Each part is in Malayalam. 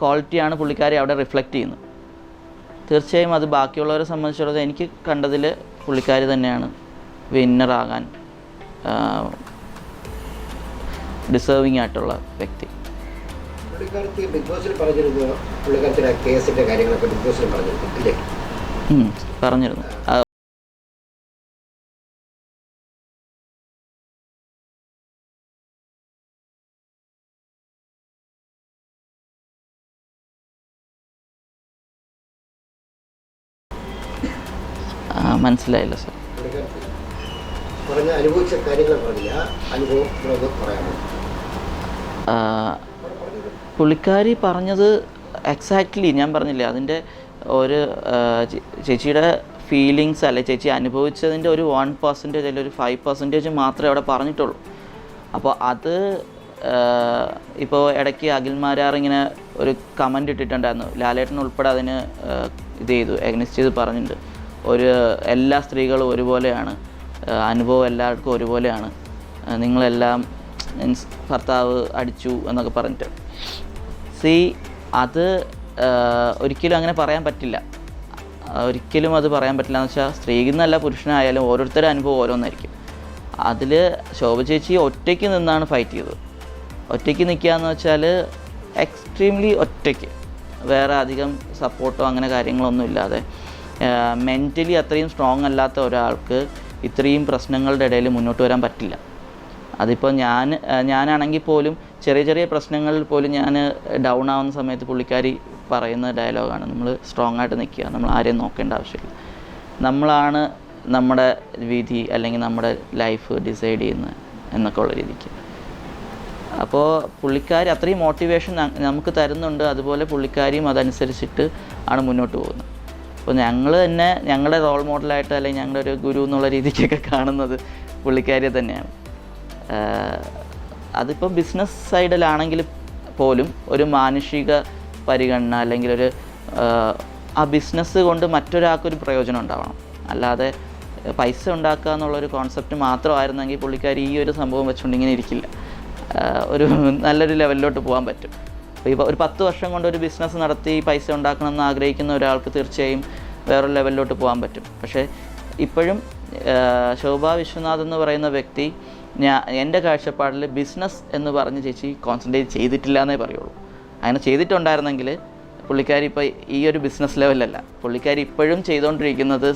ക്വാളിറ്റിയാണ് പുള്ളിക്കാരി അവിടെ റിഫ്ലക്റ്റ് ചെയ്യുന്നത്. തീർച്ചയായും അത് ബാക്കിയുള്ളവരെ സംബന്ധിച്ചിടത്തോളം എനിക്ക് കണ്ടതിൽ പുള്ളിക്കാരി തന്നെയാണ് വിന്നറാകാൻ ഡിസേർവിംഗ് ആയിട്ടുള്ള വ്യക്തി. പറഞ്ഞിരുന്നു. മനസ്സിലായില്ല സാർ. പുള്ളിക്കാരി പറഞ്ഞത് എക്സാക്ട്ലി ഞാൻ പറഞ്ഞില്ലേ, അതിൻ്റെ ഒരു ചേച്ചിയുടെ ഫീലിങ്സ് അല്ലെ ചേച്ചി അനുഭവിച്ചതിൻ്റെ ഒരു 1% അല്ലെങ്കിൽ ഒരു 5% മാത്രമേ അവിടെ പറഞ്ഞിട്ടുള്ളൂ. അപ്പോൾ അത് ഇപ്പോൾ ഇടയ്ക്ക് അഖിൽമാരാർ ഇങ്ങനെ ഒരു കമൻ്റ് ഇട്ടിട്ടുണ്ടായിരുന്നു, ലാലേട്ടൻ ഉൾപ്പെടെ അതിന് ഇത് ചെയ്തു, എഗ്നിസ്റ്റ് ചെയ്ത് പറഞ്ഞിട്ടുണ്ട്. എല്ലാ സ്ത്രീകളും ഒരുപോലെയാണ്, അനുഭവം എല്ലാവർക്കും ഒരുപോലെയാണ്, നിങ്ങളെല്ലാം മീൻസ് ഭർത്താവ് അടിച്ചു എന്നൊക്കെ പറഞ്ഞിട്ട്. അത് ഒരിക്കലും അങ്ങനെ പറയാൻ പറ്റില്ല, ഒരിക്കലും അത് പറയാൻ പറ്റില്ല. എന്ന് വെച്ചാൽ സ്ത്രീയെന്നല്ല പുരുഷനായാലും ഓരോരുത്തരുടെ അനുഭവം ഓരോന്നായിരിക്കും. അതിൽ ശോഭ ചേച്ചി ഒറ്റയ്ക്ക് നിന്നാണ് ഫൈറ്റ് ചെയ്തത്. ഒറ്റയ്ക്ക് നിൽക്കുക എന്ന് വെച്ചാൽ എക്സ്ട്രീംലി ഒറ്റയ്ക്ക്, വേറെ അധികം സപ്പോർട്ടോ അങ്ങനെ കാര്യങ്ങളൊന്നും ഇല്ലാതെ മെൻ്റലി അത്രയും സ്ട്രോങ് അല്ലാത്ത ഒരാൾക്ക് ഇത്രയും പ്രശ്നങ്ങളുടെ ഇടയിൽ മുന്നോട്ട് വരാൻ പറ്റില്ല. അതിപ്പോൾ ഞാനാണെങ്കിൽ പോലും ചെറിയ ചെറിയ പ്രശ്നങ്ങളിൽ പോലും ഞാൻ ഡൗൺ ആവുന്ന സമയത്ത് പുള്ളിക്കാരി പറയുന്ന ഡയലോഗാണ്, നമ്മൾ സ്ട്രോങ് ആയിട്ട് നിൽക്കുക, നമ്മൾ ആരെയും നോക്കേണ്ട ആവശ്യമില്ല, നമ്മളാണ് നമ്മുടെ വിധി അല്ലെങ്കിൽ നമ്മുടെ ലൈഫ് ഡിസൈഡ് ചെയ്യുന്നത് എന്നൊക്കെ ഉള്ള രീതിക്ക്. അപ്പോൾ പുള്ളിക്കാരി അത്രയും മോട്ടിവേഷൻ നമുക്ക് തരുന്നുണ്ട്. അതുപോലെ പുള്ളിക്കാരിയും അതനുസരിച്ചിട്ട് ആണ് മുന്നോട്ട് പോകുന്നത്. അപ്പോൾ ഞങ്ങൾ തന്നെ ഞങ്ങളുടെ റോൾ മോഡലായിട്ട് അല്ലെങ്കിൽ ഞങ്ങളുടെ ഒരു ഗുരു എന്നുള്ള രീതിക്കൊക്കെ കാണുന്നത് പുള്ളിക്കാരിയെ തന്നെയാണ്. അതിപ്പോൾ ബിസിനസ് സൈഡിലാണെങ്കിൽ പോലും ഒരു മാനുഷിക പരിഗണന അല്ലെങ്കിൽ ആ ബിസിനസ് കൊണ്ട് മറ്റൊരാൾക്കൊരു പ്രയോജനം ഉണ്ടാവണം. അല്ലാതെ പൈസ ഉണ്ടാക്കുക എന്നുള്ളൊരു കോൺസെപ്റ്റ് മാത്രമായിരുന്നെങ്കിൽ പുള്ളിക്കാരി ഈ ഒരു സംഭവം വെച്ചുകൊണ്ട് ഇങ്ങനെ ഇരിക്കില്ല, ഒരു നല്ലൊരു ലെവലിലോട്ട് പോകാൻ പറ്റും. അപ്പോൾ ഇപ്പോൾ ഒരു 10 വർഷം കൊണ്ട് ഒരു ബിസിനസ് നടത്തി പൈസ ഉണ്ടാക്കണമെന്ന് ആഗ്രഹിക്കുന്ന ഒരാൾക്ക് തീർച്ചയായും വേറൊരു ലെവലിലോട്ട് പോകാൻ പറ്റും. പക്ഷേ ഇപ്പോഴും ശോഭ വിശ്വനാഥ് എന്ന് പറയുന്ന വ്യക്തി എൻ്റെ കാഴ്ചപ്പാടിൽ ബിസിനസ് എന്ന് പറഞ്ഞ് ചേച്ചി കോൺസെൻട്രേറ്റ് ചെയ്തിട്ടില്ല എന്നേ പറയുള്ളൂ. അങ്ങനെ ചെയ്തിട്ടുണ്ടായിരുന്നെങ്കിൽ പുള്ളിക്കാരി ഇപ്പോൾ ഈ ഒരു ബിസിനസ് ലെവലല്ല. പുള്ളിക്കാരി ഇപ്പോഴും ചെയ്തുകൊണ്ടിരിക്കുന്നത്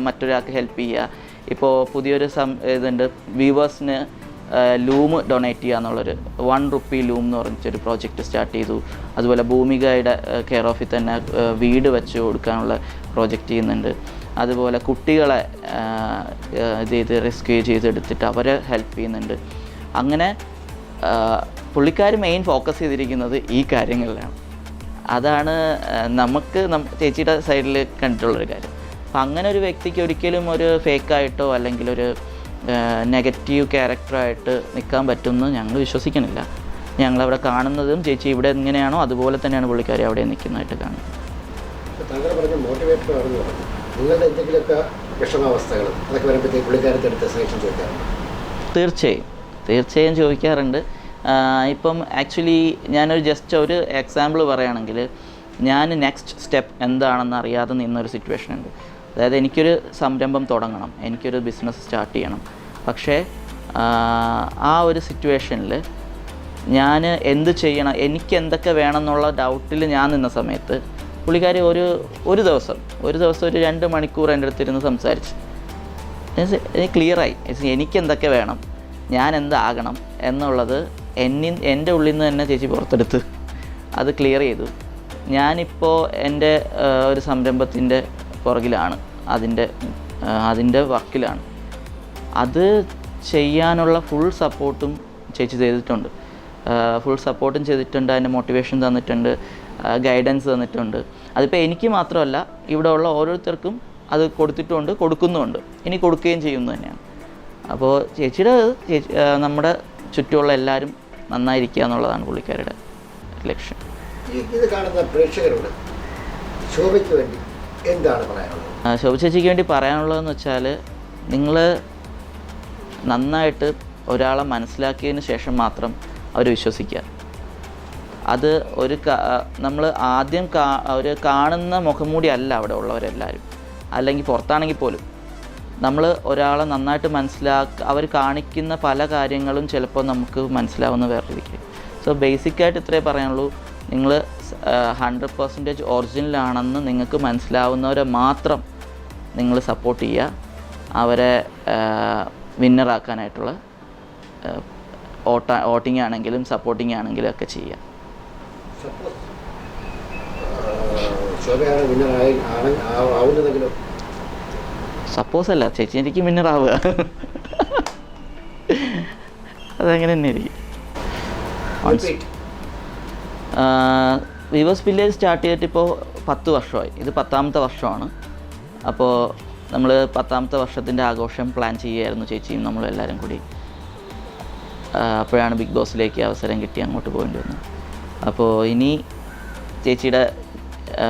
മറ്റൊരാൾക്ക് ഹെൽപ്പ് ചെയ്യുക. ഇപ്പോൾ പുതിയൊരു ഇതുണ്ട്, വ്യൂവേഴ്സിന് ലൂം ഡൊണേറ്റ് ചെയ്യുക എന്നുള്ളൊരു 1 rupee ലൂം എന്ന് പറഞ്ഞിട്ടൊരു പ്രോജക്റ്റ് സ്റ്റാർട്ട് ചെയ്തു. അതുപോലെ ഭൂമികയുടെ കെയർ ഓഫിൽ തന്നെ വീട് വെച്ച് കൊടുക്കാനുള്ള പ്രോജക്റ്റ് ചെയ്യുന്നുണ്ട്. അതുപോലെ കുട്ടികളെ റെസ്ക്യൂ ചെയ്തെടുത്തിട്ട് അവരെ ഹെൽപ്പ് ചെയ്യുന്നുണ്ട്. അങ്ങനെ പുള്ളിക്കാർ മെയിൻ ഫോക്കസ് ചെയ്തിരിക്കുന്നത് ഈ കാര്യങ്ങളിലാണ്. അതാണ് നമുക്ക് ചേച്ചിയുടെ സൈഡിൽ കണ്ടിട്ടുള്ളൊരു കാര്യം. അപ്പം അങ്ങനെ ഒരു വ്യക്തിക്ക് ഒരിക്കലും ഒരു ഫേക്കായിട്ടോ അല്ലെങ്കിൽ ഒരു നെഗറ്റീവ് ക്യാരക്ടറായിട്ട് നിൽക്കാൻ പറ്റുമെന്ന് ഞങ്ങൾ വിശ്വസിക്കുന്നില്ല. ഞങ്ങളവിടെ കാണുന്നതും ചേച്ചി ഇവിടെ എങ്ങനെയാണോ അതുപോലെ തന്നെയാണ് പുള്ളിക്കാരി അവിടെ നിൽക്കുന്നതായിട്ട് കാണുന്നത്. തീർച്ചയായും ചോദിക്കാറുണ്ട്. ഇപ്പം ആക്ച്വലി ഞാനൊരു ജസ്റ്റ് ഒരു എക്സാമ്പിൾ പറയുകയാണെങ്കിൽ, ഞാൻ നെക്സ്റ്റ് സ്റ്റെപ്പ് എന്താണെന്ന് അറിയാതെ നിന്നൊരു സിറ്റുവേഷൻ ഉണ്ട്. അതായത് എനിക്കൊരു സംരംഭം തുടങ്ങണം, എനിക്കൊരു ബിസിനസ് സ്റ്റാർട്ട് ചെയ്യണം. പക്ഷേ ആ ഒരു സിറ്റുവേഷനിൽ ഞാൻ എന്ത് ചെയ്യണം, എനിക്ക് എന്തൊക്കെ വേണം എന്നുള്ള ഡൗട്ടിൽ ഞാൻ നിന്ന സമയത്ത് പുള്ളിക്കാരി ഒരു ദിവസം ഒരു 2 മണിക്കൂർ എൻ്റെ അടുത്തിരുന്ന് സംസാരിച്ച് ക്ലിയറായി എനിക്കെന്തൊക്കെ വേണം, ഞാൻ എന്താകണം എന്നുള്ളത് എൻ്റെ ഉള്ളിൽ നിന്ന് തന്നെ ചേച്ചി പുറത്തെടുത്ത് അത് ക്ലിയർ ചെയ്തു. ഞാനിപ്പോൾ എൻ്റെ ഒരു സംരംഭത്തിൻ്റെ പുറകിലാണ്, അതിൻ്റെ വർക്കിലാണ്. അത് ചെയ്യാനുള്ള ഫുൾ സപ്പോർട്ടും ചേച്ചി ചെയ്തിട്ടുണ്ട്. അതിൻ്റെ മോട്ടിവേഷൻ തന്നിട്ടുണ്ട്, ഗൈഡൻസ് തന്നിട്ടുണ്ട്. അതിപ്പോൾ എനിക്ക് മാത്രമല്ല, ഇവിടെ ഉള്ള ഓരോരുത്തർക്കും അത് കൊടുത്തിട്ടുമുണ്ട്, കൊടുക്കുന്നുമുണ്ട്, ഇനി കൊടുക്കുകയും ചെയ്യുന്നു തന്നെയാണ്. അപ്പോൾ ചേച്ചിയുടെ നമ്മുടെ ചുറ്റുമുള്ള എല്ലാവരും നന്നായിരിക്കുക എന്നുള്ളതാണ് പുള്ളിക്കാരുടെ ലക്ഷ്യം. ഇത് കാണുന്ന പ്രേക്ഷകരോട് ശോഭയ്ക്ക് വേണ്ടി എന്താണ് പറയാനുള്ളത്? ശോഭ ചേച്ചിക്ക് വേണ്ടി പറയാനുള്ളതെന്ന് വെച്ചാൽ, നിങ്ങൾ നന്നായിട്ട് ഒരാളെ മനസ്സിലാക്കിയതിന് ശേഷം മാത്രം അവർ വിശ്വസിക്കുക. അത് നമ്മൾ ആദ്യം ഒരു കാണുന്ന മുഖംമൂടി അല്ല അവിടെ ഉള്ളവരെല്ലാവരും, അല്ലെങ്കിൽ പുറത്താണെങ്കിൽ പോലും നമ്മൾ ഒരാളെ നന്നായിട്ട് അവർ കാണിക്കുന്ന പല കാര്യങ്ങളും ചിലപ്പോൾ നമുക്ക് മനസ്സിലാവുന്ന വേറെ രീതിക്ക്. സോ ബേസിക്കായിട്ട് ഇത്രേ പറയാനുള്ളൂ. നിങ്ങൾ 100% ഒറിജിനലാണെന്ന് നിങ്ങൾക്ക് മനസ്സിലാവുന്നവരെ മാത്രം നിങ്ങൾ സപ്പോർട്ട് ചെയ്യുക. അവരെ വിന്നറാക്കാനായിട്ടുള്ള വോട്ടിംഗ് ആണെങ്കിലും സപ്പോർട്ടിങ് ആണെങ്കിലും ഒക്കെ ചെയ്യുക. സപ്പോസ് അല്ല ചേച്ചി, എനിക്ക് വിന്നറാവുക അതങ്ങനെ തന്നെ ആയിരിക്കും. വീവേഴ്സ് വില്ലേജ് സ്റ്റാർട്ട് ചെയ്തിട്ട് ഇപ്പോൾ 10 വർഷമായി. ഇത് 10ാമത്തെ വർഷമാണ്. അപ്പോൾ നമ്മൾ 10ാമത്തെ വർഷത്തിൻ്റെ ആഘോഷം പ്ലാൻ ചെയ്യുകയായിരുന്നു ചേച്ചിയും നമ്മളും എല്ലാവരും കൂടി. അപ്പോഴാണ് ബിഗ് ബോസിലേക്ക് അവസരം കിട്ടി അങ്ങോട്ട് പോകേണ്ടി വന്നത്. അപ്പോൾ ഇനി ചേച്ചിയുടെ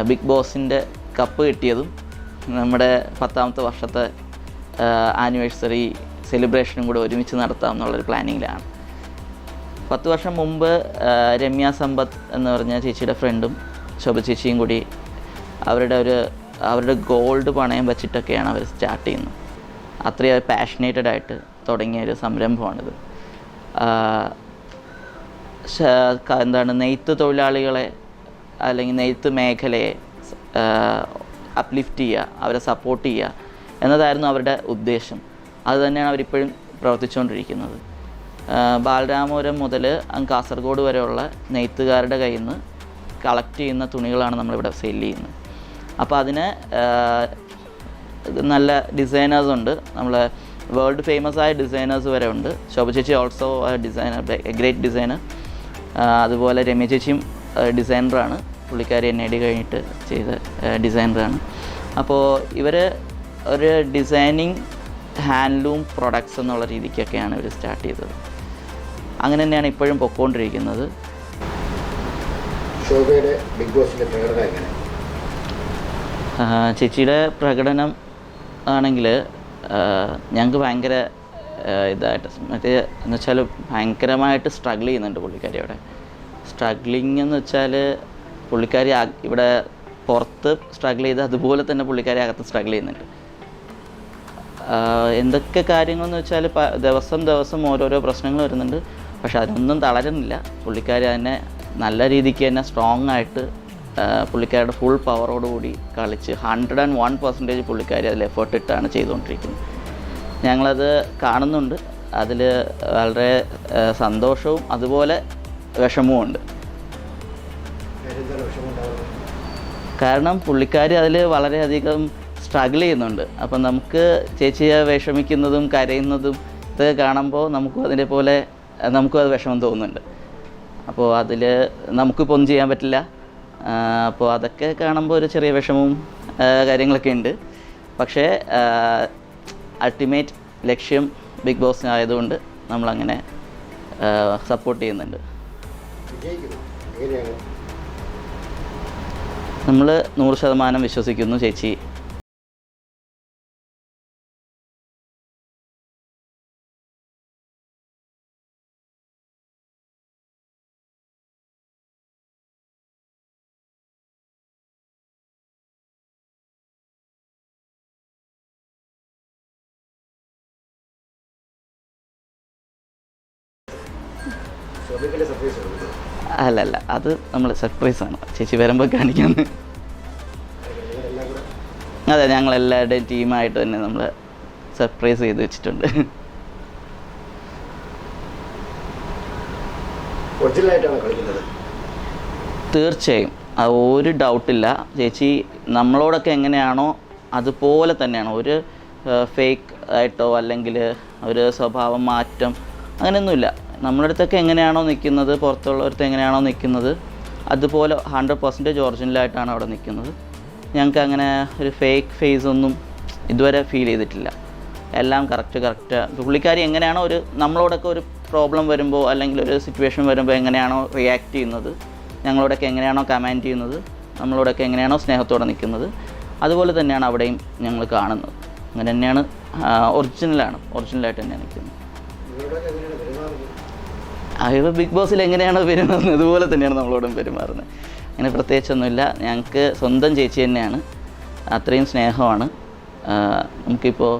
ബിഗ് ബോസിൻ്റെ കപ്പ് കിട്ടിയതും നമ്മുടെ 10ാമത്തെ വർഷത്തെ ആനിവേഴ്സറി സെലിബ്രേഷനും കൂടെ ഒരുമിച്ച് നടത്താം എന്നുള്ളൊരു പ്ലാനിങ്ങിലാണ്. 10 വർഷം മുമ്പ് രമ്യ സമ്പത്ത് എന്ന് പറഞ്ഞ ചേച്ചിയുടെ ഫ്രണ്ടും ശോഭ ചേച്ചിയും കൂടി അവരുടെ ഗോൾഡ് പണയം വച്ചിട്ടൊക്കെയാണ് അവർ സ്റ്റാർട്ട് ചെയ്യുന്നത്. അത്രയും പാഷനേറ്റഡ് ആയിട്ട് തുടങ്ങിയ ഒരു സംരംഭമാണിത്. നെയ്ത്ത് തൊഴിലാളികളെ അല്ലെങ്കിൽ നെയ്ത്ത് മേഖലയെ അപ്ലിഫ്റ്റ് ചെയ്യുക, അവരെ സപ്പോർട്ട് ചെയ്യുക എന്നതായിരുന്നു അവരുടെ ഉദ്ദേശം. അതുതന്നെയാണ് അവരിപ്പോഴും പ്രവർത്തിച്ചുകൊണ്ടിരിക്കുന്നത്. ബാലരാമപുരം മുതൽ കാസർഗോഡ് വരെയുള്ള നെയ്ത്തുകാരുടെ കയ്യിൽ നിന്ന് കളക്ട് ചെയ്യുന്ന തുണികളാണ് നമ്മളിവിടെ സെയിൽ ചെയ്യുന്നത്. അപ്പോൾ അതിന് നല്ല ഡിസൈനേഴ്സ് ഉണ്ട്. നമ്മൾ വേൾഡ് ഫേമസ് ആയ ഡിസൈനേഴ്സ് വരെ ഉണ്ട്. ശോഭ ചേച്ചി ഓൾസോ ഡിസൈനർ, ഗ്രേറ്റ് ഡിസൈനർ. അതുപോലെ രമ്യ ചേച്ചിയും ഡിസൈനറാണ്. പുള്ളിക്കാരി NID കഴിഞ്ഞിട്ട് ചെയ്ത ഡിസൈനറാണ്. അപ്പോൾ ഇവർ ഒരു ഡിസൈനിങ് ഹാൻഡ്ലൂം പ്രൊഡക്ട്സ് എന്നുള്ള രീതിക്കൊക്കെയാണ് ഇവർ സ്റ്റാർട്ട് ചെയ്തത്. അങ്ങനെ തന്നെയാണ് ഇപ്പോഴും പൊയ്ക്കൊണ്ടിരിക്കുന്നത്. ചേച്ചിയുടെ പ്രകടനം ആണെങ്കിൽ ഞങ്ങൾക്ക് ഭയങ്കര ഇതായിട്ട് എന്ന് വെച്ചാൽ ഭയങ്കരമായിട്ട് സ്ട്രഗിൾ ചെയ്യുന്നുണ്ട് പുള്ളിക്കാരി അവിടെ. സ്ട്രഗ്ലിങ് എന്ന് വെച്ചാൽ പുള്ളിക്കാരി ഇവിടെ പുറത്ത് സ്ട്രഗിൾ ചെയ്ത് അതുപോലെ തന്നെ പുള്ളിക്കാരി അകത്ത് സ്ട്രഗിൾ ചെയ്യുന്നുണ്ട്. എന്തൊക്കെ കാര്യങ്ങളെന്ന് വെച്ചാൽ ദിവസം ഓരോരോ പ്രശ്നങ്ങൾ വരുന്നുണ്ട്. പക്ഷെ അതിനൊന്നും തളരുന്നില്ല. പുള്ളിക്കാരി തന്നെ നല്ല രീതിക്ക് തന്നെ സ്ട്രോങ് ആയിട്ട് പുള്ളിക്കാരുടെ ഫുൾ പവറോടുകൂടി കളിച്ച് 101% പുള്ളിക്കാരി അതിൽ എഫേർട്ട് ഇട്ടാണ് ചെയ്തുകൊണ്ടിരിക്കുന്നത്. ഞങ്ങളത് കാണുന്നുണ്ട്. അതിൽ വളരെ സന്തോഷവും അതുപോലെ വിഷമവും ഉണ്ട്. കാരണം പുള്ളിക്കാരി അതിൽ വളരെയധികം സ്ട്രഗിൾ ചെയ്യുന്നുണ്ട്. അപ്പം നമുക്ക് ചേച്ചിയെ വിഷമിക്കുന്നതും കരയുന്നതും ഇതൊക്കെ കാണുമ്പോൾ നമുക്കും അത് വിഷമം തോന്നുന്നുണ്ട്. അപ്പോൾ അതിൽ നമുക്കിപ്പോൾ ഒന്നും ചെയ്യാൻ പറ്റില്ല. അപ്പോൾ അതൊക്കെ കാണുമ്പോൾ ഒരു ചെറിയ വിഷമവും കാര്യങ്ങളൊക്കെ ഉണ്ട്. പക്ഷേ അൾട്ടിമേറ്റ് ലക്ഷ്യം ബിഗ് ബോസിനായതുകൊണ്ട് നമ്മളങ്ങനെ സപ്പോർട്ട് ചെയ്യുന്നുണ്ട്. നമ്മൾ 100% വിശ്വസിക്കുന്നു ചേച്ചി അല്ലല്ല, അത് നമ്മൾ സർപ്രൈസാണ്. ചേച്ചി വരുമ്പോൾ കാണിക്കാന്ന്. അതെ, ഞങ്ങളെല്ലാവരുടെയും ടീമായിട്ട് തന്നെ നമ്മൾ സർപ്രൈസ് ചെയ്ത് വെച്ചിട്ടുണ്ട്. തീർച്ചയായും, അത് ഒരു ഡൗട്ടില്ല. ചേച്ചി നമ്മളോടൊക്കെ എങ്ങനെയാണോ അതുപോലെ തന്നെയാണ്. ഒരു ഫേക്ക് ആയിട്ടോ അല്ലെങ്കിൽ ഒരു സ്വഭാവം മാറ്റം അങ്ങനെയൊന്നുമില്ല. നമ്മുടെ അടുത്തൊക്കെ എങ്ങനെയാണോ നിൽക്കുന്നത്, പുറത്തുള്ളവർക്ക് എങ്ങനെയാണോ നിൽക്കുന്നത്, അതുപോലെ 100% ഒറിജിനലായിട്ടാണ് അവിടെ നിൽക്കുന്നത്. ഞങ്ങൾക്ക് അങ്ങനെ ഒരു ഫേക്ക് ഫേസ് ഒന്നും ഇതുവരെ ഫീൽ ചെയ്തിട്ടില്ല. എല്ലാം കറക്റ്റ്. പുള്ളിക്കാരി എങ്ങനെയാണോ നമ്മളോടൊക്കെ ഒരു പ്രോബ്ലം വരുമ്പോൾ അല്ലെങ്കിൽ ഒരു സിറ്റുവേഷൻ വരുമ്പോൾ എങ്ങനെയാണോ റിയാക്ട് ചെയ്യുന്നത്, ഞങ്ങളോടൊക്കെ എങ്ങനെയാണോ കമാൻഡ് ചെയ്യുന്നത്, നമ്മളോടൊക്കെ എങ്ങനെയാണോ സ്നേഹത്തോടെ നിൽക്കുന്നത്, അതുപോലെ തന്നെയാണ് അവിടെയും ഞങ്ങൾ കാണുന്നത്. അങ്ങനെ തന്നെയാണ്. ഒറിജിനലായിട്ട് തന്നെയാണ് നിൽക്കുന്നത്. ഇപ്പോൾ ബിഗ് ബോസിൽ എങ്ങനെയാണോ പെരുമാറുന്നത് അതുപോലെ തന്നെയാണ് നമ്മളോടും പെരുമാറുന്നത്. അങ്ങനെ പ്രത്യേകിച്ചൊന്നുമില്ല. ഞങ്ങൾക്ക് സ്വന്തം ചേച്ചി തന്നെയാണ്, അത്രയും സ്നേഹമാണ്. നമുക്കിപ്പോൾ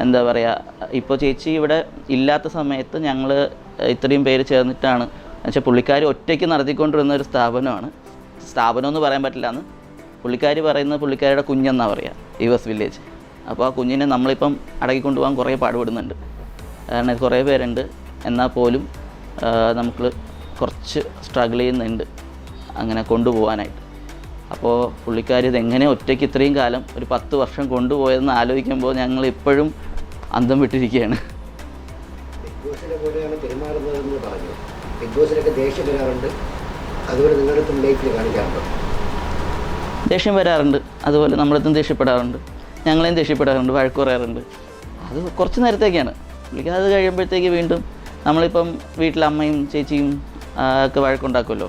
എന്താ പറയുക, ഇപ്പോൾ ചേച്ചി ഇവിടെ ഇല്ലാത്ത സമയത്ത് ഞങ്ങൾ ഇത്രയും പേര് ചേർന്നിട്ടാണ്, എന്നുവെച്ചാൽ പുള്ളിക്കാരി ഒറ്റയ്ക്ക് നടത്തിക്കൊണ്ടിരുന്ന ഒരു സ്ഥാപനമെന്ന് പറയാൻ പറ്റില്ല. എന്ന് പുള്ളിക്കാരി പറയുന്നത് പുള്ളിക്കാരിയുടെ കുഞ്ഞെന്നാണ് പറയുക, യുഎസ് വില്ലേജ്. അപ്പോൾ ആ കുഞ്ഞിനെ നമ്മളിപ്പം അടക്കിക്കൊണ്ടു പോകാൻ കുറേ പാടുപെടുന്നുണ്ട്. കാരണം കുറേ പേരുണ്ട്, എന്നാൽ പോലും നമുക്ക് കുറച്ച് സ്ട്രഗിൾ ചെയ്യുന്നുണ്ട് അങ്ങനെ കൊണ്ടുപോകാനായിട്ട്. അപ്പോൾ പുള്ളിക്കാരി ഇതെങ്ങനെ ഒറ്റയ്ക്ക് ഇത്രയും കാലം ഒരു 10 വർഷം കൊണ്ടുപോയതെന്ന് ആലോചിക്കുമ്പോൾ ഞങ്ങൾ ഇപ്പോഴും അന്തം വിട്ടിരിക്കുകയാണ്. ബിഗ് ബോസിനെ പോലെയാണ് പെരുമാറുന്നതെന്ന് പറഞ്ഞു. ബിഗ് ബോസിലൊക്കെ ദേഷ്യം വരാറുണ്ട്, അതുപോലെ നിങ്ങളുടെ ലൈഫിൽ കാണിക്കാറുണ്ടോ? ദേഷ്യം വരാറുണ്ട്, അതുപോലെ നമ്മളെത്തും ദേഷ്യപ്പെടാറുണ്ട്, ഞങ്ങളെയും ദേഷ്യപ്പെടാറുണ്ട്, വഴക്ക് പറയാറുണ്ട്. അത് കുറച്ച് നേരത്തേക്കാണ്. പുള്ളിക്ക് അത് കഴിയുമ്പോഴത്തേക്ക് വീണ്ടും നമ്മളിപ്പം വീട്ടിൽ അമ്മയും ചേച്ചിയും ഒക്കെ വഴക്കുണ്ടാക്കുമല്ലോ,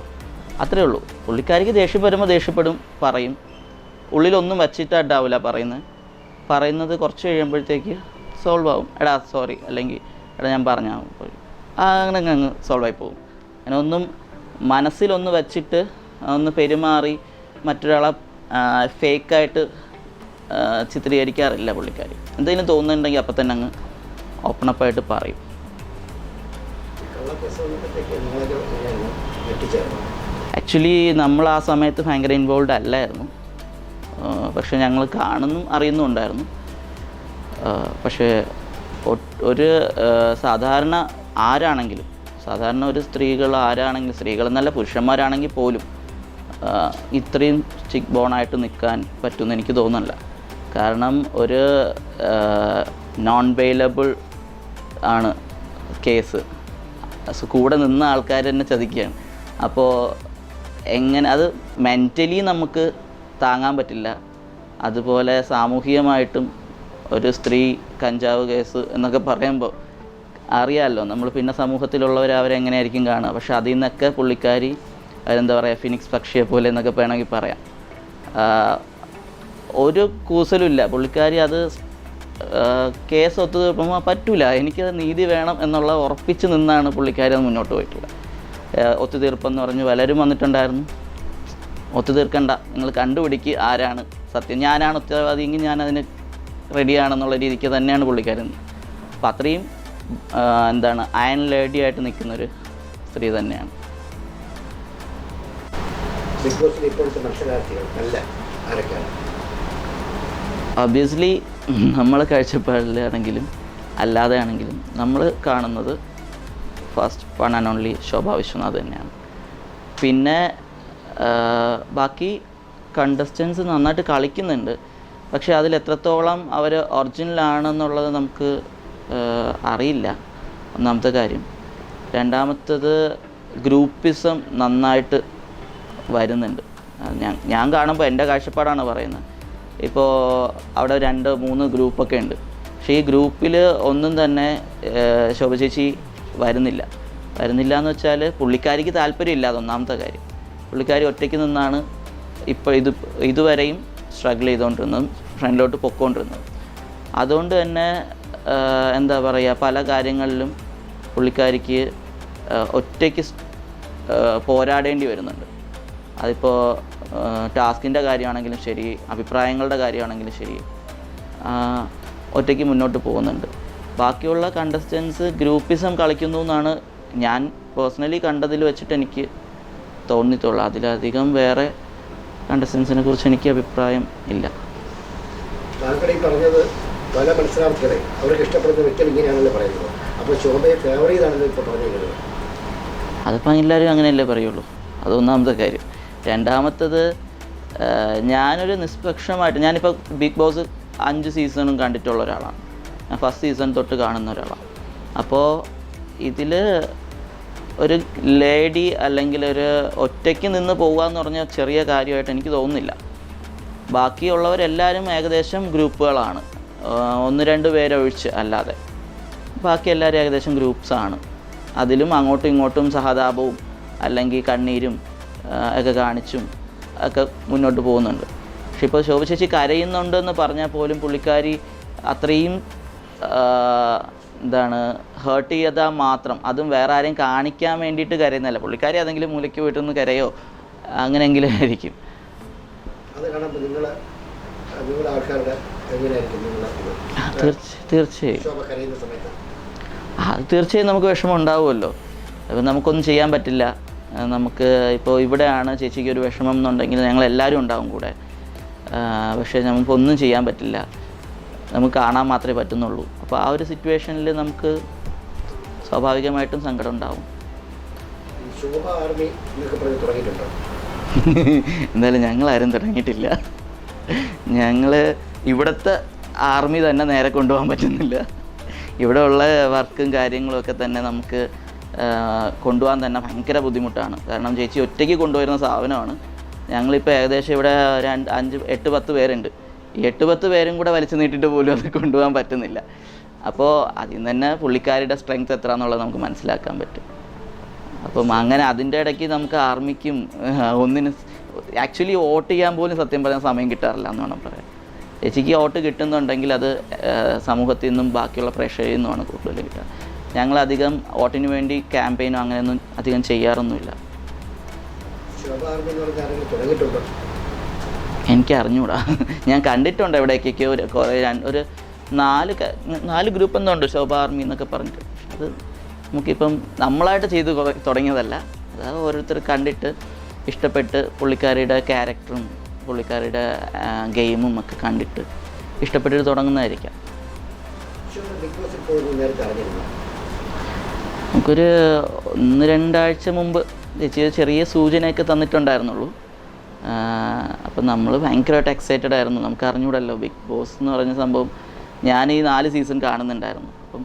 അത്രേ ഉള്ളൂ. പുള്ളിക്കാരിക്ക് ദേഷ്യം വരുമ്പോൾ ദേഷ്യപ്പെടും, പറയും. ഉള്ളിലൊന്നും വച്ചിട്ടുണ്ടാവില്ല പറയുന്നത് കുറച്ച് കഴിയുമ്പോഴത്തേക്ക് സോൾവ് ആവും. എടാ സോറി, അല്ലെങ്കിൽ എടാ ഞാൻ പറഞ്ഞാൽ അങ്ങനെ അങ്ങ് സോൾവ് ആയി പോകും. അങ്ങനെ ഒന്നും മനസ്സിലൊന്ന് വച്ചിട്ട് ഒന്ന് പെരുമാറി മറ്റൊരാളെ ഫേക്കായിട്ട് ചിത്രീകരിക്കാറില്ല പുള്ളിക്കാരി. എന്തെങ്കിലും തോന്നുന്നുണ്ടെങ്കിൽ അപ്പം തന്നെ അങ്ങ് ഓപ്പണപ്പായിട്ട് പറയും. ആക്ച്വലി നമ്മൾ ആ സമയത്ത് ഭയങ്കര ഇൻവോൾവ് അല്ലായിരുന്നു, പക്ഷെ ഞങ്ങൾ കാണുന്നും അറിയുന്നുണ്ടായിരുന്നു. പക്ഷേ ഒരു സാധാരണ ഒരു സ്ത്രീകൾ ആരാണെങ്കിലും, സ്ത്രീകളെന്നല്ല പുരുഷന്മാരാണെങ്കിൽ പോലും ഇത്രയും സ്റ്റിക്ക് ബോണായിട്ട് നിൽക്കാൻ പറ്റുമെന്ന് എനിക്ക് തോന്നുന്നില്ല. കാരണം ഒരു നോൺ ബെയിലബിൾ ആണ് കേസ്, കൂടെ നിന്ന ആൾക്കാർ തന്നെ ചതിക്കുകയാണ്. അപ്പോൾ എങ്ങനെ അത് മെൻ്റലി നമുക്ക് താങ്ങാൻ പറ്റില്ല. അതുപോലെ സാമൂഹികമായിട്ടും ഒരു സ്ത്രീ കഞ്ചാവ് കേസ് എന്നൊക്കെ പറയുമ്പോൾ അറിയാമല്ലോ നമ്മൾ പിന്നെ സമൂഹത്തിലുള്ളവർ അവരെങ്ങനെയായിരിക്കും കാണുക. പക്ഷെ അതിൽ നിന്നൊക്കെ പുള്ളിക്കാരി എന്താ പറയുക, ഫിനിക്സ് പക്ഷിയെ പോലെ എന്നൊക്കെ വേണമെങ്കിൽ പറയാം. ഒരു കൂസലുമില്ല പുള്ളിക്കാരി. അത് കേസ് ഒത്തുതീർക്കുമ്പോൾ പറ്റില്ല, എനിക്കത് നീതി വേണം എന്നുള്ള ഉറപ്പിച്ച് നിന്നാണ് പുള്ളിക്കാരി അത് മുന്നോട്ട് പോയിട്ടുള്ളത്. ഒത്തുതീർപ്പെന്ന് പറഞ്ഞ് പലരും വന്നിട്ടുണ്ടായിരുന്നു. ഒത്തുതീർക്കണ്ട, നിങ്ങൾ കണ്ടുപിടിക്കുക ആരാണ് സത്യം, ഞാനാണ് ഉത്തരവാദിയെങ്കിൽ ഞാനതിന് റെഡിയാണെന്നുള്ള രീതിക്ക് തന്നെയാണ് പുള്ളിക്കാരി. അപ്പം അത്രയും അയൺ ലേഡി ആയിട്ട് നിൽക്കുന്നൊരു സ്ത്രീ തന്നെയാണ്. ഒബ്വിയസ്ലി നമ്മൾ കാഴ്ചപ്പാടിലാണെങ്കിലും അല്ലാതെ ആണെങ്കിലും നമ്മൾ കാണുന്നത് ഫസ്റ്റ് വൺ ആൻഡ് ഓൺലി ശോഭ വിശ്വനാഥ് തന്നെയാണ്. പിന്നെ ബാക്കി കണ്ടസ്റ്റൻസ് നന്നായിട്ട് കളിക്കുന്നുണ്ട്, പക്ഷേ അതിൽ എത്രത്തോളം അവർ ഒറിജിനലാണെന്നുള്ളത് നമുക്ക് അറിയില്ല, ഒന്നാമത്തെ കാര്യം. രണ്ടാമത്തത് ഗ്രൂപ്പിസം നന്നായിട്ട് വരുന്നുണ്ട്. ഞാൻ കാണുമ്പോൾ എൻ്റെ കാഴ്ചപ്പാടാണ് പറയുന്നത്. ഇപ്പോൾ അവിടെ 2-3 ഗ്രൂപ്പൊക്കെ ഉണ്ട്, പക്ഷേ ഈ ഗ്രൂപ്പിൽ ഒന്നും തന്നെ ശോഭ ചേച്ചി വരുന്നില്ല എന്ന് വെച്ചാൽ പുള്ളിക്കാരിക്ക് താല്പര്യമില്ല. അതൊന്നാമത്തെ കാര്യം. പുള്ളിക്കാരി ഒറ്റയ്ക്ക് നിന്നാണ് ഇപ്പോൾ ഇതുവരെയും സ്ട്രഗിൾ ചെയ്തുകൊണ്ടിരുന്നതും ഫ്രണ്ടിലോട്ട് പൊയ്ക്കൊണ്ടിരുന്നത്. അതുകൊണ്ട് തന്നെ എന്താ പറയുക, പല കാര്യങ്ങളിലും പുള്ളിക്കാരിക്ക് ഒറ്റയ്ക്ക് പോരാടേണ്ടി വരുന്നുണ്ട്. അതിപ്പോൾ ടാസ്കിൻ്റെ കാര്യമാണെങ്കിലും ശരി, അഭിപ്രായങ്ങളുടെ കാര്യമാണെങ്കിലും ശരി, ഒറ്റയ്ക്ക് മുന്നോട്ട് പോകുന്നുണ്ട്. ബാക്കിയുള്ള കണ്ടസ്റ്റൻസ് ഗ്രൂപ്പിസം കളിക്കുന്നു എന്നാണ് ഞാൻ പേഴ്സണലി കണ്ടതിൽ വെച്ചിട്ട് എനിക്ക് തോന്നിയിട്ടുള്ളത്. അതിലധികം വേറെ കണ്ടസ്റ്റൻസിനെ കുറിച്ച് എനിക്ക് അഭിപ്രായം ഇല്ല. താങ്കൾ ഈ പറഞ്ഞത് പല മത്സരാർത്ഥികളെ അവർക്ക് ഇഷ്ടപ്പെടുന്ന വ്യക്തികൾ ഇങ്ങനെയാണല്ലോ പറയുന്നത്. അപ്പോൾ ശോഭയെ ഫേവർ ചെയ്താണല്ലോ ഇപ്പോൾ പറഞ്ഞിരുന്നത്. അതിപ്പോൾ എല്ലാവരും അങ്ങനെയല്ലേ പറയുള്ളൂ, അതൊന്നാമത്തെ കാര്യം. രണ്ടാമത്തത്, ഞാനൊരു നിഷ്പക്ഷമായിട്ട്, ഞാനിപ്പോൾ ബിഗ് ബോസ് 5 സീസണും കണ്ടിട്ടുള്ള ഒരാളാണ്. ഞാൻ ഫസ്റ്റ് സീസൺ തൊട്ട് കാണുന്ന ഒരാളാണ്. അപ്പോൾ ഇതിൽ ഒരു ലേഡി അല്ലെങ്കിൽ ഒരു ഒറ്റയ്ക്ക് നിന്ന് പോകുക എന്ന് പറഞ്ഞാൽ ചെറിയ കാര്യമായിട്ട് എനിക്ക് തോന്നുന്നില്ല. ബാക്കിയുള്ളവരെല്ലാവരും ഏകദേശം ഗ്രൂപ്പുകളാണ്, 1-2 പേരൊഴിച്ച് അല്ലാതെ ബാക്കി എല്ലാവരും ഏകദേശം ഗ്രൂപ്പ്സാണ്. അതിലും അങ്ങോട്ടും ഇങ്ങോട്ടും സഹതാപവും അല്ലെങ്കിൽ കണ്ണീരും ഒക്കെ കാണിച്ചും ഒക്കെ മുന്നോട്ട് പോകുന്നുണ്ട്. പക്ഷെ ഇപ്പോൾ ശോഭ ചേച്ചി കരയുന്നുണ്ടെന്ന് പറഞ്ഞാൽ പോലും പുള്ളിക്കാരി അത്രയും എന്താണ് ഹേർട്ട് ചെയ്താൽ മാത്രം, അതും വേറെ ആരെയും കാണിക്കാൻ വേണ്ടിയിട്ട് കരയുന്നതല്ല. പുള്ളിക്കാരി അതെങ്കിലും മൂലയ്ക്ക് പോയിട്ടൊന്ന് കരയോ അങ്ങനെയെങ്കിലും ആയിരിക്കും. അത് കാണുമ്പോൾ നിങ്ങളുടെ ആൾക്കാരുടെ തീർച്ചയായും അത് തീർച്ചയായും നമുക്ക് വിഷമം ഉണ്ടാവുമല്ലോ. അപ്പം നമുക്കൊന്നും ചെയ്യാൻ പറ്റില്ല. നമുക്ക് ഇപ്പോൾ ഇവിടെയാണ് ചേച്ചിക്ക് ഒരു വിഷമം എന്നുണ്ടെങ്കിൽ ഞങ്ങളെല്ലാവരും ഉണ്ടാവും കൂടെ. പക്ഷേ നമുക്കൊന്നും ചെയ്യാൻ പറ്റില്ല, നമുക്ക് കാണാൻ മാത്രമേ പറ്റുന്നുള്ളൂ. അപ്പോൾ ആ ഒരു സിറ്റുവേഷനിൽ നമുക്ക് സ്വാഭാവികമായിട്ടും സങ്കടം ഉണ്ടാവും. എന്തായാലും ഞങ്ങളാരും തുടങ്ങിയിട്ടില്ല. ഞങ്ങൾ ഇവിടുത്തെ ആർമി തന്നെ നേരെ കൊണ്ടുപോകാൻ പറ്റുന്നില്ല. ഇവിടെ ഉള്ള വർക്കും കാര്യങ്ങളുമൊക്കെ തന്നെ നമുക്ക് കൊണ്ടുപോകാൻ തന്നെ ഭയങ്കര ബുദ്ധിമുട്ടാണ്. കാരണം ചേച്ചി ഒറ്റയ്ക്ക് കൊണ്ടുവരുന്ന സാധനമാണ്. ഞങ്ങളിപ്പോൾ ഏകദേശം ഇവിടെ 8-10 പേരുണ്ട്. ഈ 8-10 പേരും കൂടെ വലിച്ചു നീട്ടിയിട്ട് പോലും അത് കൊണ്ടുപോകാൻ പറ്റുന്നില്ല. അപ്പോൾ അതിൽ നിന്ന് തന്നെ പുള്ളിക്കാരുടെ സ്ട്രെങ്ത് എത്ര എന്നുള്ളത് നമുക്ക് മനസ്സിലാക്കാൻ പറ്റും. അപ്പം അങ്ങനെ അതിൻ്റെ ഇടയ്ക്ക് നമുക്ക് ആർമിക്കും ഒന്നിനും ആക്ച്വലി വോട്ട് ചെയ്യാൻ പോലും സത്യം പറഞ്ഞാൽ സമയം കിട്ടാറില്ല എന്ന് വേണം പറയാൻ. ചേച്ചിക്ക് വോട്ട് കിട്ടുന്നുണ്ടെങ്കിൽ അത് സമൂഹത്തിൽ നിന്നും ബാക്കിയുള്ള പ്രഷറിൽ നിന്നുമാണ് കൂടുതൽ കിട്ടുക. ഞങ്ങളധികം വോട്ടിന് വേണ്ടി ക്യാമ്പയിനോ അങ്ങനെയൊന്നും അധികം ചെയ്യാറൊന്നുമില്ല. എനിക്ക് അറിഞ്ഞൂടാ, ഞാൻ കണ്ടിട്ടുണ്ട് എവിടേക്കൊക്കെ ഒരു 4 ഗ്രൂപ്പ് എന്നുണ്ട് ശോഭ ആർമി എന്നൊക്കെ പറഞ്ഞിട്ട്. അത് നമുക്കിപ്പം നമ്മളായിട്ട് ചെയ്ത് തുടങ്ങിയതല്ല. അത് ഓരോരുത്തർ കണ്ടിട്ട് ഇഷ്ടപ്പെട്ട് പുള്ളിക്കാരിയുടെ ക്യാരക്ടറും പുള്ളിക്കാരിയുടെ ഗെയിമും ഒക്കെ കണ്ടിട്ട് ഇഷ്ടപ്പെട്ടിട്ട് തുടങ്ങുന്നതായിരിക്കാം. നമുക്കൊരു 1-2 ആഴ്ച മുമ്പ് ചേച്ചി ചെറിയ സൂചനയൊക്കെ തന്നിട്ടുണ്ടായിരുന്നുള്ളൂ. അപ്പം നമ്മൾ ഭയങ്കരമായിട്ട് എക്സൈറ്റഡ് ആയിരുന്നു. നമുക്ക് അറിഞ്ഞൂടല്ലോ ബിഗ് ബോസ് എന്ന് പറഞ്ഞ സംഭവം. ഞാൻ ഈ 4 സീസൺ കാണുന്നുണ്ടായിരുന്നു. അപ്പം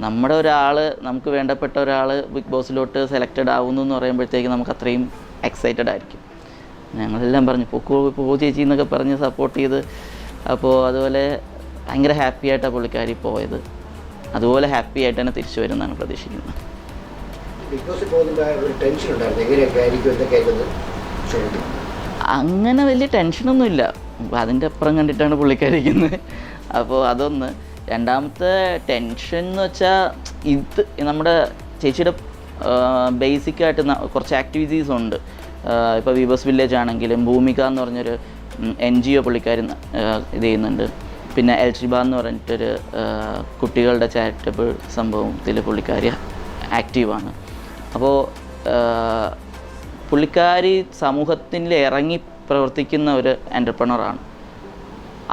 നമ്മുടെ ഒരാൾ, നമുക്ക് വേണ്ടപ്പെട്ട ഒരാൾ ബിഗ് ബോസിലോട്ട് സെലക്റ്റഡ് ആവുന്നു എന്ന് പറയുമ്പോഴത്തേക്ക് നമുക്ക് അത്രയും എക്സൈറ്റഡ് ആയിരിക്കും. ഞങ്ങളെല്ലാം പറഞ്ഞു പോ ചേച്ചി എന്നൊക്കെ പറഞ്ഞ് സപ്പോർട്ട് ചെയ്ത്. അപ്പോൾ അതുപോലെ ഭയങ്കര ഹാപ്പി ആയിട്ടാണ് പുള്ളിക്കാരി പോയത്. അതുപോലെ ഹാപ്പി ആയിട്ട് തന്നെ തിരിച്ചു വരുമെന്നാണ് പ്രതീക്ഷിക്കുന്നത്. അങ്ങനെ വലിയ ടെൻഷനൊന്നുമില്ല. അതിൻ്റെ അപ്പുറം കണ്ടിട്ടാണ് പുള്ളിക്കാരിക്കുന്നത്. അപ്പോൾ അതൊന്ന്. രണ്ടാമത്തെ ടെൻഷൻ എന്ന് വെച്ചാൽ ഇത് നമ്മുടെ ചേച്ചിയുടെ ബേസിക്കായിട്ട് കുറച്ച് ആക്ടിവിറ്റീസ് ഉണ്ട്. ഇപ്പോൾ വീവേഴ്സ് വില്ലേജ് ആണെങ്കിലും ഭൂമിക എന്ന് പറഞ്ഞൊരു NGO പുള്ളിക്കാരി ഇത് ചെയ്യുന്നുണ്ട്. പിന്നെ എൽഷിബ എന്ന് പറഞ്ഞിട്ടൊരു കുട്ടികളുടെ ചാരിറ്റബിൾ സംഭവത്തിൽ പുള്ളിക്കാരി ആക്റ്റീവാണ്. അപ്പോൾ പുള്ളിക്കാരി സമൂഹത്തിൽ ഇറങ്ങി പ്രവർത്തിക്കുന്ന ഒരു എൻ്റർപ്രണറാണ്.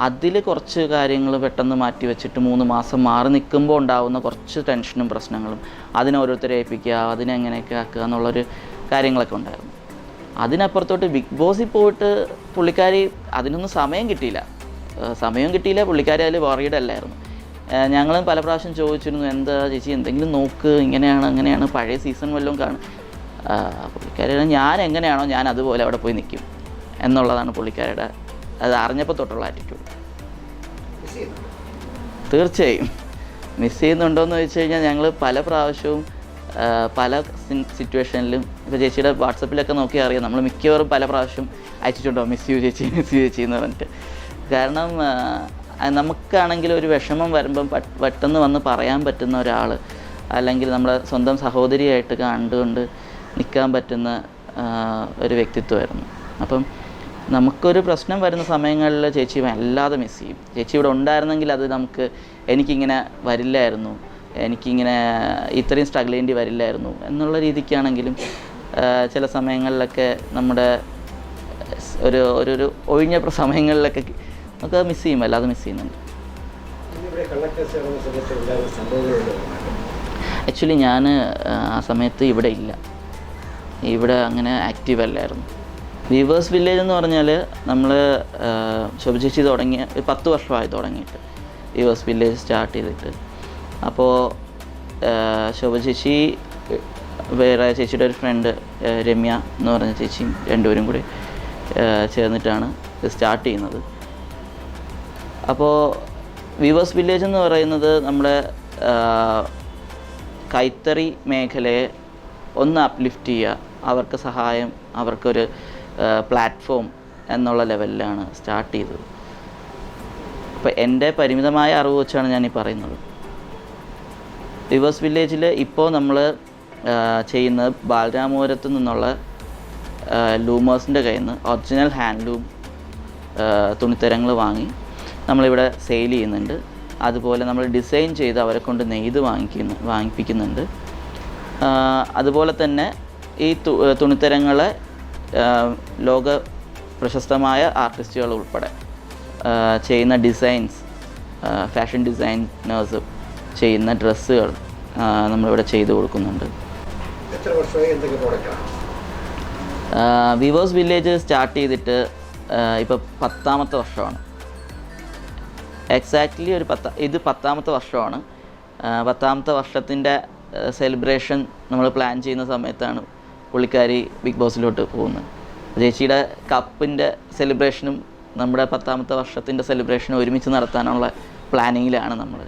അതിൽ കുറച്ച് കാര്യങ്ങൾ പെട്ടെന്ന് മാറ്റി വെച്ചിട്ട് 3 മാസം മാറി നിൽക്കുമ്പോൾ ഉണ്ടാകുന്ന കുറച്ച് ടെൻഷനും പ്രശ്നങ്ങളും, അതിനെ ഓരോരുത്തരെ ഏൽപ്പിക്കുക, അതിനെ എങ്ങനെയൊക്കെ ആക്കുക എന്നുള്ളൊരു കാര്യങ്ങളൊക്കെ ഉണ്ടായിരുന്നു. അതിനപ്പുറത്തോട്ട് ബിഗ് ബോസിൽ പോയിട്ട് പുള്ളിക്കാരി അതിനൊന്നും സമയം കിട്ടിയില്ല. പുള്ളിക്കാരി അതിൽ വറീഡല്ലായിരുന്നു. ഞങ്ങളും പല പ്രാവശ്യം ചോദിച്ചിരുന്നു, എന്താ ചേച്ചി എന്തെങ്കിലും നോക്ക്, ഇങ്ങനെയാണ് അങ്ങനെയാണ്, പഴയ സീസൺ വല്ലതും കാണും. പുള്ളിക്കാരിയുടെ ഞാൻ എങ്ങനെയാണോ ഞാൻ അതുപോലെ അവിടെ പോയി നിൽക്കും എന്നുള്ളതാണ് പുള്ളിക്കാരുടെ അത് അറിഞ്ഞപ്പോൾ തൊട്ടുള്ള ആറ്റിറ്റ്യൂഡ്. തീർച്ചയായും മിസ് ചെയ്യുന്നുണ്ടോയെന്ന് ചോദിച്ചു കഴിഞ്ഞാൽ ഞങ്ങൾ പല പ്രാവശ്യവും പല സിറ്റുവേഷനിലും ഇപ്പോൾ ചേച്ചിയുടെ വാട്സപ്പിലൊക്കെ നോക്കി അറിയാം, നമ്മൾ മിക്കവാറും പല പ്രാവശ്യം അയച്ചിട്ടുണ്ടോ മിസ് യു ചേച്ചി എന്ന് പറഞ്ഞിട്ട്. കാരണം നമുക്കാണെങ്കിൽ ഒരു വിഷമം വരുമ്പം പെട്ടെന്ന് വന്ന് പറയാൻ പറ്റുന്ന ഒരാൾ, അല്ലെങ്കിൽ നമ്മുടെ സ്വന്തം സഹോദരിയായിട്ട് കണ്ടുകൊണ്ട് നിൽക്കാൻ പറ്റുന്ന ഒരു വ്യക്തിത്വമായിരുന്നു. അപ്പം നമുക്കൊരു പ്രശ്നം വരുന്ന സമയങ്ങളിൽ ചേച്ചി വല്ലാതെ മിസ് ചെയ്യും. ചേച്ചി ഇവിടെ ഉണ്ടായിരുന്നെങ്കിൽ അത് എനിക്കിങ്ങനെ വരില്ലായിരുന്നു, എനിക്കിങ്ങനെ ഇത്രയും സ്ട്രഗിൾ ചെയ്യേണ്ടി വരില്ലായിരുന്നു എന്നുള്ള രീതിക്കാണെങ്കിലും ചില സമയങ്ങളിലൊക്കെ നമ്മുടെ ഒരു ഒഴിഞ്ഞ സമയങ്ങളിലൊക്കെ നമുക്ക് മിസ് ചെയ്യും, അല്ലാതെ മിസ് ചെയ്യുന്നുണ്ട്. ആക്ച്വലി ഞാൻ ആ സമയത്ത് ഇവിടെ അങ്ങനെ ആക്റ്റീവ് അല്ലായിരുന്നു. വീവേഴ്സ് വില്ലേജ് എന്ന് പറഞ്ഞാൽ നമ്മൾ ശോഭചേച്ചി 10 വർഷമായി തുടങ്ങിയിട്ട് വീവേഴ്സ് വില്ലേജ് സ്റ്റാർട്ട് ചെയ്തിട്ട്. അപ്പോൾ ശോഭചേച്ചി വേറെ ചേച്ചിയുടെ ഒരു ഫ്രണ്ട് രമ്യ എന്ന് പറഞ്ഞ ചേച്ചിയും രണ്ടുപേരും കൂടി ചേർന്നിട്ടാണ് സ്റ്റാർട്ട് ചെയ്യുന്നത്. അപ്പോൾ വീവേഴ്സ് വില്ലേജ് എന്ന് പറയുന്നത് നമ്മുടെ കൈത്തറി മേഖലയെ ഒന്ന് അപ്ലിഫ്റ്റ് ചെയ്യുക, അവർക്ക് സഹായം, അവർക്കൊരു പ്ലാറ്റ്ഫോം എന്നുള്ള ലെവലിലാണ് സ്റ്റാർട്ട് ചെയ്തത്. അപ്പോൾ എൻ്റെ പരിമിതമായ അറിവ് വെച്ചാണ് ഞാനീ പറയുന്നത്. വിവേഴ്സ് വില്ലേജിൽ ഇപ്പോൾ നമ്മൾ ചെയ്യുന്നത് ബാലരാമപുരത്ത് നിന്നുള്ള ലൂമേഴ്സിൻ്റെ കയ്യിൽ നിന്ന് ഒറിജിനൽ ഹാൻഡ്ലൂം തുണിത്തരങ്ങൾ വാങ്ങി നമ്മളിവിടെ സെയിൽ ചെയ്യുന്നുണ്ട്. അതുപോലെ നമ്മൾ ഡിസൈൻ ചെയ്ത് അവരെ കൊണ്ട് നെയ്ത് വാങ്ങിപ്പിക്കുന്നുണ്ട്. അതുപോലെ തന്നെ ഈ തുണിത്തരങ്ങളെ ലോക പ്രശസ്തമായ ആർട്ടിസ്റ്റുകൾ ഉൾപ്പെടെ ചെയ്യുന്ന ഡിസൈൻസ്, ഫാഷൻ ഡിസൈനേഴ്സ് ചെയ്യുന്ന ഡ്രസ്സുകൾ നമ്മളിവിടെ ചെയ്തു കൊടുക്കുന്നുണ്ട്. എത്ര വർഷമായി എന്തൊക്കെ പ്രോഡക്റ്റാണ്? വിവേഴ്സ് വില്ലേജ് സ്റ്റാർട്ട് ചെയ്തിട്ട് ഇപ്പോൾ 10ാമത്തെ വർഷമാണ്. എക്സാക്ട്ലി ഇത് 10ാമത്തെ വർഷമാണ്. 10ാമത്തെ വർഷത്തിൻ്റെ സെലിബ്രേഷൻ നമ്മൾ പ്ലാൻ ചെയ്യുന്ന സമയത്താണ് പുള്ളിക്കാരി ബിഗ് ബോസിലോട്ട് പോകുന്നത്. ചേച്ചിയുടെ കപ്പിൻ്റെ സെലിബ്രേഷനും നമ്മുടെ 10ാമത്തെ വർഷത്തിൻ്റെ സെലിബ്രേഷനും ഒരുമിച്ച് നടത്താനുള്ള പ്ലാനിങ്ങിലാണ് നമ്മൾ.